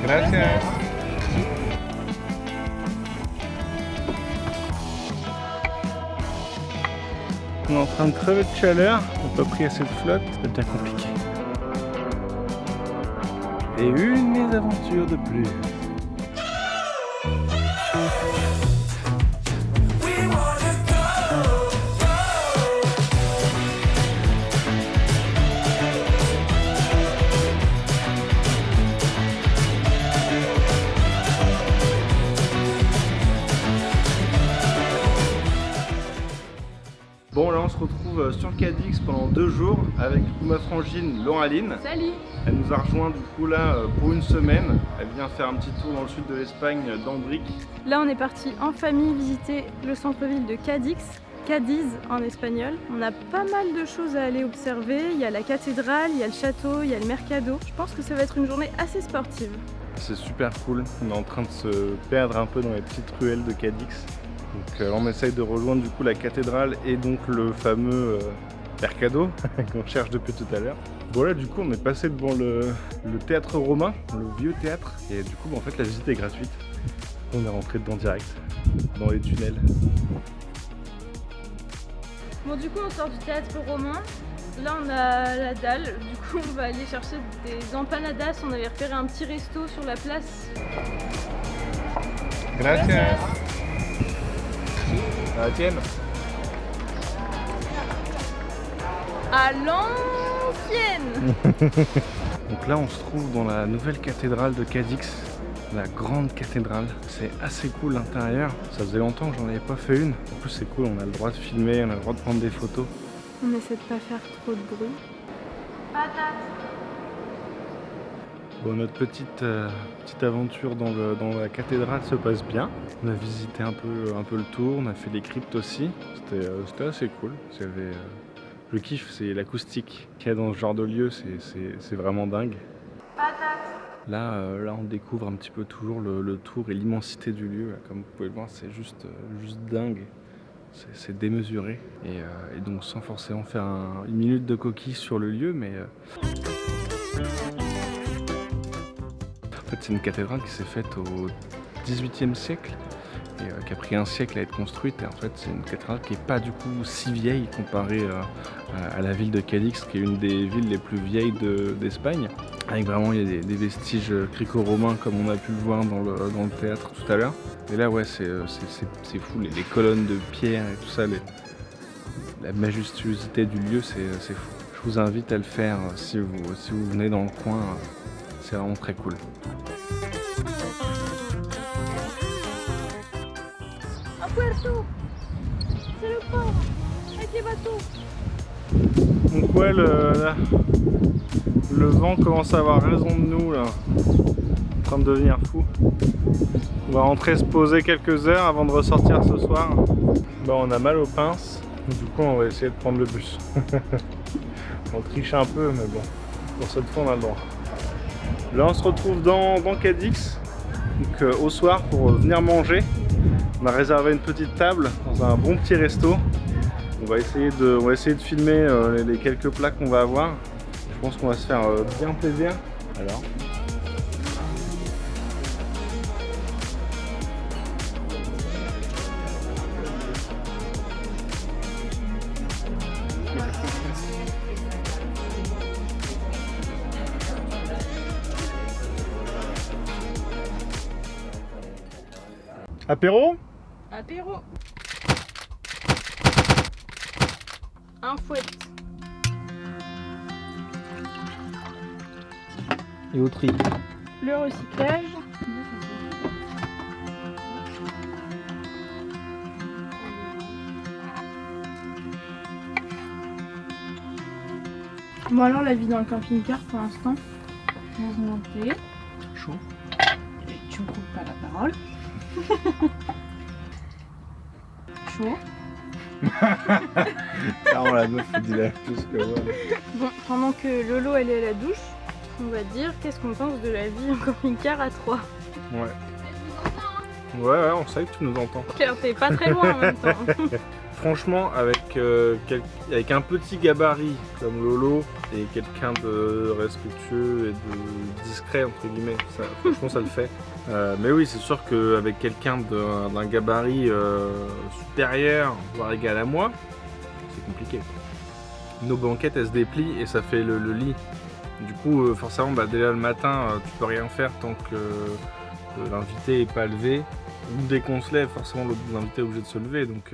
Gracias. On est en train de crever de chaleur, on n'a pas pris assez de flotte, c'est bien compliqué. Et une mésaventure de plus. Bon là on se retrouve sur Cadix pendant 2 jours avec ma frangine Lauraline. Salut! Elle nous a rejoint du coup là pour une semaine. Elle vient faire un petit tour dans le sud de l'Espagne, d'Ambric. Là on est parti en famille visiter le centre-ville de Cadix, Cadiz en espagnol. On a pas mal de choses à aller observer. Il y a la cathédrale, il y a le château, il y a le mercado. Je pense que ça va être une journée assez sportive. C'est super cool. On est en train de se perdre un peu dans les petites ruelles de Cadix. Donc on essaye de rejoindre du coup la cathédrale et donc le fameux mercado qu'on cherche depuis tout à l'heure. Bon là du coup on est passé devant le théâtre romain, le vieux théâtre, et du coup en fait la visite est gratuite. On est rentré dedans direct, dans les tunnels. Bon du coup on sort du théâtre romain. Là on a la dalle, du coup on va aller chercher des empanadas. On avait repéré un petit resto sur la place. Gracias. La tienne. À l'ancienne. Donc là on se trouve dans la nouvelle cathédrale de Cadix, la grande cathédrale. C'est assez cool l'intérieur, ça faisait longtemps que j'en avais pas fait une. En plus c'est cool, on a le droit de filmer, on a le droit de prendre des photos. On essaie de pas faire trop de bruit. Patate. Bon, notre petite aventure dans la cathédrale se passe bien. On a visité un peu le tour, on a fait des cryptes aussi. C'était assez cool. Je kiffe, c'est l'acoustique qu'il y a dans ce genre de lieu, c'est vraiment dingue. Là, on découvre un petit peu toujours le tour et l'immensité du lieu. Comme vous pouvez le voir, c'est juste dingue. C'est démesuré. Et donc sans forcément faire une minute de coquille sur le lieu, mais... En fait, c'est une cathédrale qui s'est faite au XVIIIe siècle et qui a pris un siècle à être construite. Et en fait, c'est une cathédrale qui n'est pas du coup si vieille comparée à la ville de Cadix, qui est une des villes les plus vieilles d'Espagne. Avec vraiment, il y a des vestiges gréco-romains comme on a pu le voir dans le théâtre tout à l'heure. Et là, ouais, c'est fou, les colonnes de pierre et tout ça, la majestuosité du lieu, c'est fou. Je vous invite à le faire si vous venez dans le coin. C'est vraiment très cool. Un puerto. C'est le port avec les bateaux. Donc ouais, le vent commence à avoir raison de nous là. En train de devenir fou. On va rentrer se poser quelques heures avant de ressortir ce soir. Bon, on a mal aux pinces. Du coup on va essayer de prendre le bus. On triche un peu mais bon, pour cette fois on a le droit. Là on se retrouve dans Cadix, donc au soir pour venir manger. On a réservé une petite table dans un bon petit resto. On va essayer de filmer les quelques plats qu'on va avoir. Je pense qu'on va se faire bien plaisir. Alors. Apéro? Apéro. Un fouet. Et au tri. Le recyclage. Bon alors la vie dans le camping-car pour l'instant. Mouvementé. Chaud. Et tu me coupes pas la parole. Chaud. Ah, la meuf dit la plus que moi. Bon, pendant que Lolo elle est à la douche, on va dire qu'est-ce qu'on pense de la vie en camping-car à 3. Ouais. Ouais, on sait que tu nous entends. Car t'es pas très loin en même temps. Franchement, avec un petit gabarit comme Lolo, et quelqu'un de respectueux et de discret entre guillemets. Ça, franchement ça le fait. Mais oui, c'est sûr qu'avec quelqu'un d'un gabarit supérieur, voire égal à moi, c'est compliqué. Nos banquettes elles se déplient et ça fait le lit. Du coup forcément dès là le matin tu peux rien faire tant que l'invité est pas levé. Ou dès qu'on se lève, forcément l'invité est obligé de se lever. Donc,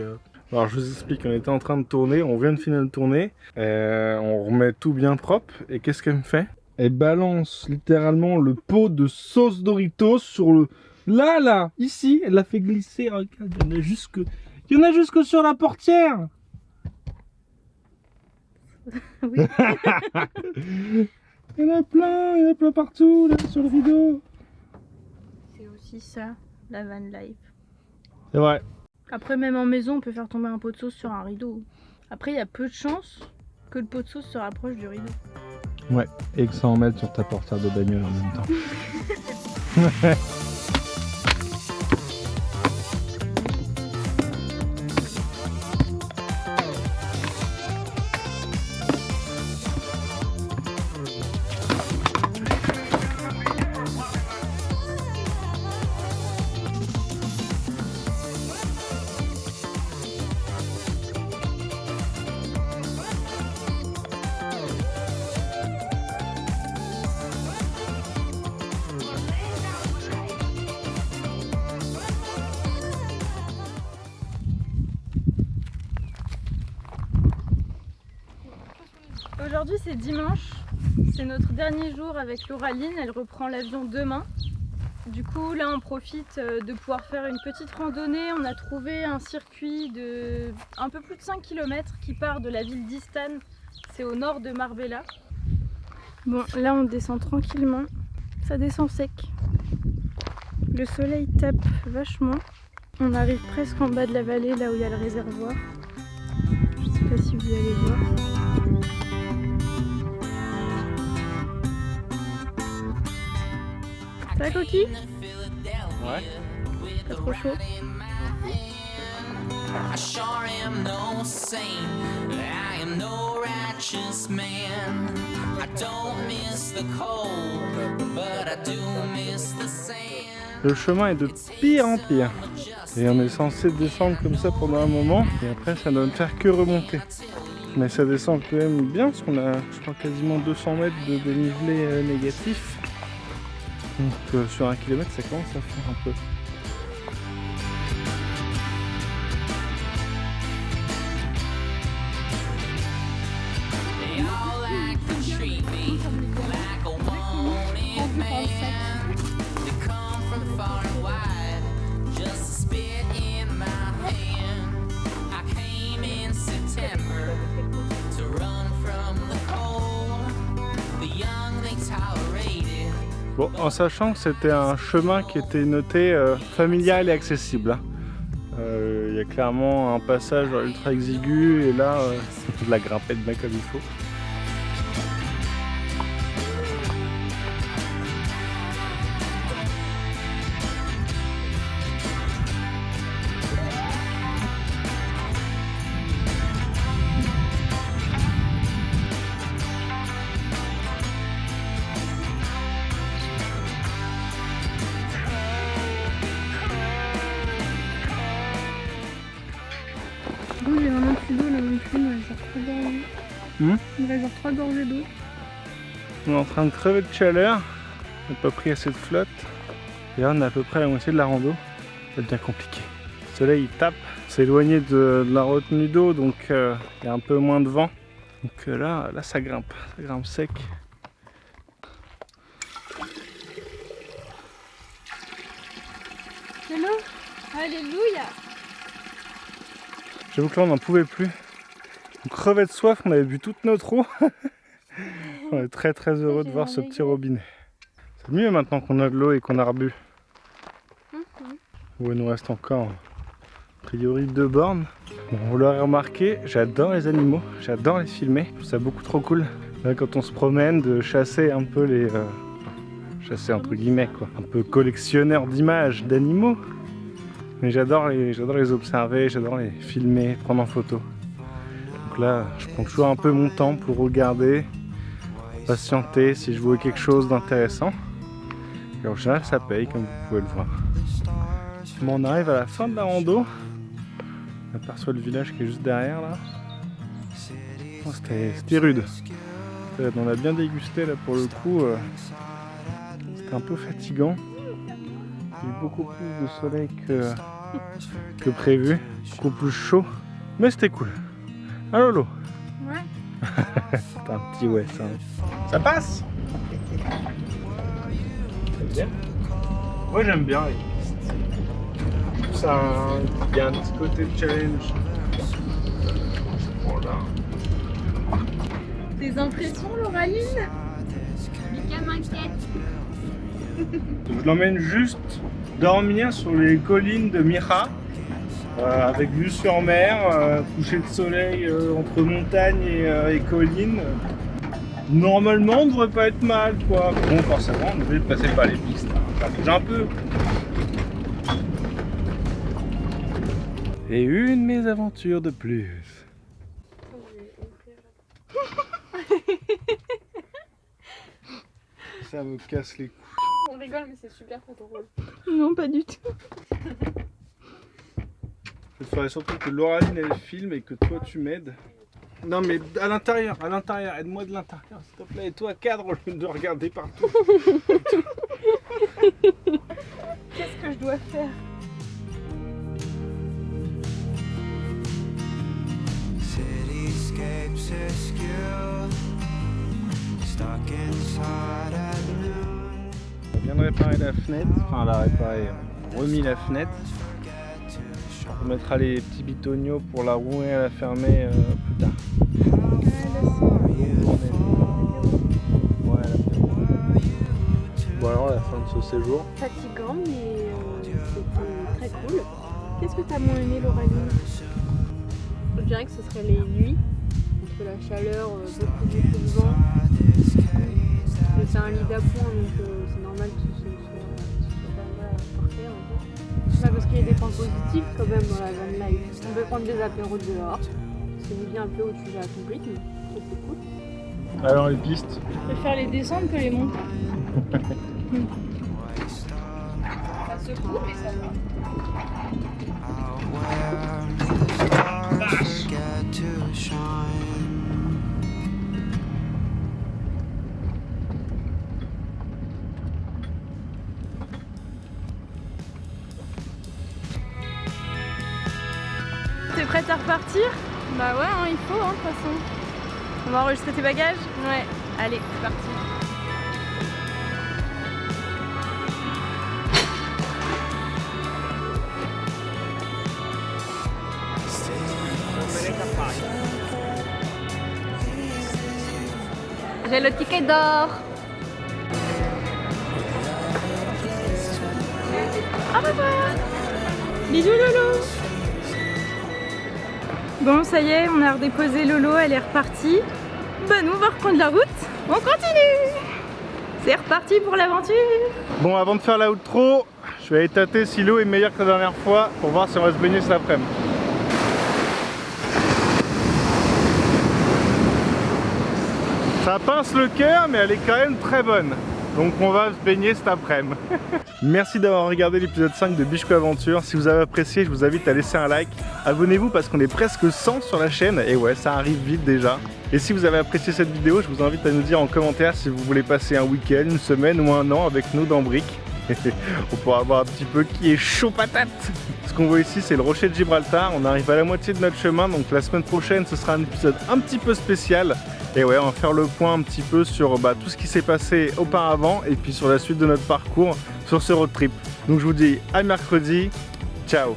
alors je vous explique, on était en train de tourner, on vient de finir de tourner, on remet tout bien propre et qu'est-ce qu'elle me fait? Elle balance littéralement le pot de sauce Doritos sur le... Là, ici, elle l'a fait glisser, regarde, il y en a jusque sur la portière. Oui. Il y en a plein partout, là, sur le rideau. C'est aussi ça, la van life. C'est vrai. Après, même en maison, on peut faire tomber un pot de sauce sur un rideau. Après, il y a peu de chances que le pot de sauce se rapproche du rideau. Ouais, et que ça en mette sur ta portière de bagnole en même temps. Aujourd'hui c'est dimanche, c'est notre dernier jour avec Lauraline, elle reprend l'avion demain. Du coup là on profite de pouvoir faire une petite randonnée, on a trouvé un circuit de un peu plus de 5 km qui part de la ville d'Istan, c'est au nord de Marbella. Bon là on descend tranquillement, ça descend sec. Le soleil tape vachement, on arrive presque en bas de la vallée là où il y a le réservoir. Je sais pas si vous allez voir. Ça va Coquille? Ouais. Pas trop chaud? I sure am no saint, I am no righteous man. I don't miss the cold, but I do miss the sand. Le chemin est de pire en pire. Et on est censé descendre comme ça pendant un moment, et après ça ne faire que remonter. Mais ça descend quand même bien, parce qu'on a, je crois, quasiment 200 mètres de dénivelé négatif. Donc sur 1 km, ça commence à faire un peu. They all like to treat me like a wanted man. They come from far and wide, just to spit in my hand. I came in September to run from the cold. The young they tolerated. Bon, en sachant que c'était un chemin qui était noté familial et accessible. Il y a clairement un passage ultra exigu et là, de la grimpette bien comme il faut. Bon, j'ai vraiment plus d'eau là non plus, il me reste genre 3 gorgées. Il me reste genre 3 gorgées d'eau. On est en train de crever de chaleur, on n'a pas pris assez de flotte. Et là on est à peu près à la moitié de la rando, ça devient compliqué. Le soleil il tape, c'est éloigné de la retenue d'eau donc il y a un peu moins de vent. Donc là ça grimpe sec. Hello, alléluia. J'avoue que là on n'en pouvait plus. On crevait de soif, on avait bu toute notre eau. On est très très heureux de voir ce petit robinet. C'est mieux maintenant qu'on a de l'eau et qu'on a rebu. Bon, il nous reste encore a priori 2 bornes. Bon, vous l'aurez remarqué, j'adore les animaux, j'adore les filmer. Je trouve ça beaucoup trop cool. Là, quand on se promène, de chasser un peu les... chasser entre guillemets quoi. Un peu collectionneur d'images d'animaux. Mais j'adore les observer, j'adore les filmer, prendre en photo. Donc là, je prends toujours un peu mon temps pour regarder patienter si je vois quelque chose d'intéressant. Et en général ça paye comme vous pouvez le voir. Bon, on arrive à la fin de la rando. On aperçoit le village qui est juste derrière là. Oh, c'était rude. On a bien dégusté là pour le coup. C'était un peu fatigant. Il y a eu beaucoup plus de soleil que prévu. Beaucoup plus chaud. Mais c'était cool. Ah Lolo. Ouais. C'est un petit ouais ça. Ça passe. C'est bien. Moi j'aime bien les pistes. Ça, il y a un petit côté de challenge. Voilà. Tes impressions, Lauraline? Mika m'inquiète. Je l'emmène juste dormir sur les collines de Mira, avec vue sur mer, coucher de soleil entre montagne et collines. Normalement, on devrait pas être mal, quoi. Bon, forcément, on devait passer par les pistes. Ça bouge un peu. Et une mésaventure de plus. Ça me casse les couilles. On rigole, mais c'est super pour ton rôle. Non, pas du tout. Je ferais surtout que Lauraline elle filme et que toi tu m'aides. Non mais à l'intérieur, aide-moi de l'intérieur s'il te plaît. Et toi cadre au lieu de regarder partout. Qu'est-ce que je dois faire? On vient de réparer la fenêtre, enfin la réparer, on a remis la fenêtre. On mettra les petits bitoniaux pour la rouer et la fermer plus tard. Bon alors la fin de ce séjour. Fatigant, mais c'était très cool. Qu'est-ce que t'as moins aimé, Lauraline? Je dirais que ce serait les nuits, entre la chaleur, beaucoup de vent. C'est un lit d'appoint, donc c'est normal que ce soit pas mal par terre. Pas parce qu'il y a des points positifs quand même dans la van life. On peut prendre des apéros dehors. C'est midi un peu au dessus de la complète, mais c'est cool. Alors les pistes. Je préfère les descendre que les monter. Ça secoue, mais ça va. T'es prête à repartir? Bah ouais, hein, il faut, hein, de toute façon. On va enregistrer tes bagages? Ouais. Allez, c'est parti. J'ai le ticket d'or. Au revoir. Bisous Lolo. Bon, ça y est, on a redéposé Lolo, elle est repartie. Bah nous, on va reprendre la route. On continue. C'est reparti pour l'aventure. Bon, avant de faire la outro, je vais aller tâter si l'eau est meilleure que la dernière fois pour voir si on va se baigner cet après-midi. Ça pince le cœur, mais elle est quand même très bonne. Donc on va se baigner cet après-midi. Merci d'avoir regardé l'épisode 5 de Bichko Aventure. Si vous avez apprécié, je vous invite à laisser un like. Abonnez-vous parce qu'on est presque 100 sur la chaîne. Et ouais, ça arrive vite déjà. Et si vous avez apprécié cette vidéo, je vous invite à nous dire en commentaire si vous voulez passer un week-end, une semaine ou un an avec nous dans Brick. On pourra voir un petit peu qui est chaud patate. Ce qu'on voit ici, c'est le rocher de Gibraltar. On arrive à la moitié de notre chemin, donc la semaine prochaine, ce sera un épisode un petit peu spécial. Et ouais, on va faire le point un petit peu sur tout ce qui s'est passé auparavant et puis sur la suite de notre parcours sur ce road trip. Donc je vous dis à mercredi. Ciao.